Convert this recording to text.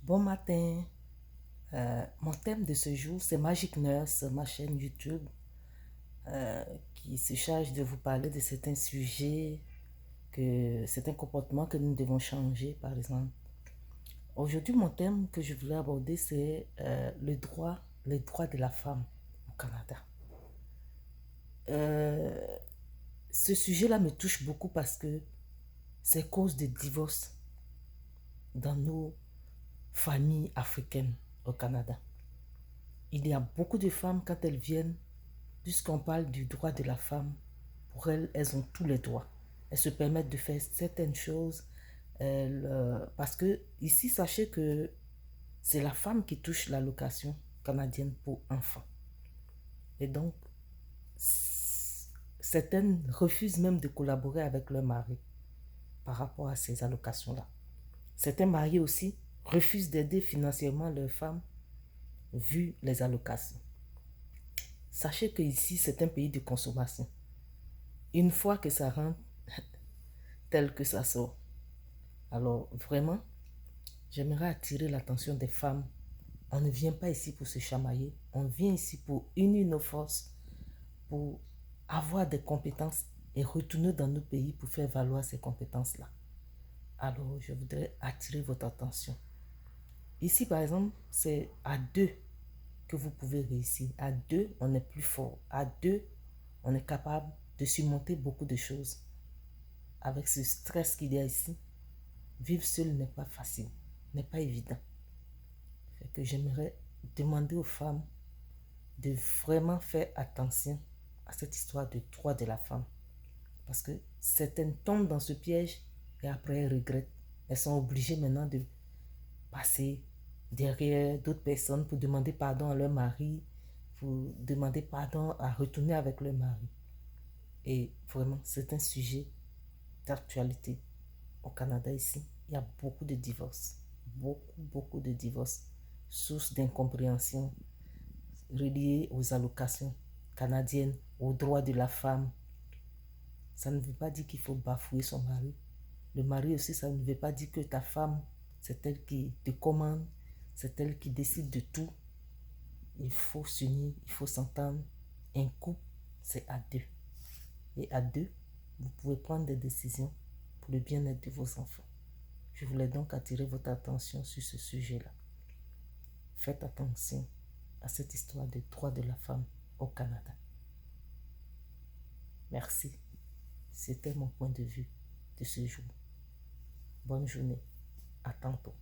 Bon matin. Mon thème de ce jour, c'est Magic Nurse, ma chaîne YouTube, qui se charge de vous parler de certains sujets, certains comportements que nous devons changer, par exemple. Aujourd'hui, mon thème que je voulais aborder, c'est les droits de la femme au Canada. Euh, Ce sujet-là me touche beaucoup parce que c'est cause de divorce dans nos familles africaines au Canada. Il y a beaucoup de femmes, quand elles viennent, puisqu'on parle du droit de la femme, pour elles, elles ont tous les droits. Elles se permettent de faire certaines choses. Parce que ici, sachez que c'est la femme qui touche l'allocation canadienne pour enfants. Et donc, certaines refusent même de collaborer avec leur mari par rapport à ces allocations-là. Certains mariés aussi refusent d'aider financièrement leurs femmes vu les allocations. Sachez que ici, c'est un pays de consommation. Une fois que ça rentre, tel que ça sort. Alors, vraiment, j'aimerais attirer l'attention des femmes. On ne vient pas ici pour se chamailler. On vient ici pour unir nos forces, pour avoir des compétences et retourner dans nos pays pour faire valoir ces compétences-là. Alors, je voudrais attirer votre attention. Ici, par exemple, c'est à deux que vous pouvez réussir. À deux, on est plus fort. À deux, on est capable de surmonter beaucoup de choses. Avec ce stress qu'il y a ici, vivre seul n'est pas facile, n'est pas évident. Fait que j'aimerais demander aux femmes de vraiment faire attention à cette histoire de droit de la femme. Parce que certaines tombent dans ce piège et après elles regrettent. Elles sont obligées maintenant de passer derrière d'autres personnes pour demander pardon à leur mari, pour demander pardon à retourner avec leur mari. Et vraiment, c'est un sujet d'actualité. Au Canada ici, il y a beaucoup de divorces. Beaucoup de divorces. Source d'incompréhension reliées aux allocations canadiennes, aux droits de la femme. Ça ne veut pas dire qu'il faut bafouer son mari. Le mari aussi, ça ne veut pas dire que ta femme, c'est elle qui te commande, c'est elle qui décide de tout. Il faut s'unir, il faut s'entendre. Un couple, c'est à deux. Et à deux, vous pouvez prendre des décisions pour le bien-être de vos enfants. Je voulais donc attirer votre attention sur ce sujet-là. Faites attention à cette histoire des droits de la femme au Canada. Merci. C'était mon point de vue de ce jour. Bonne journée. À tantôt.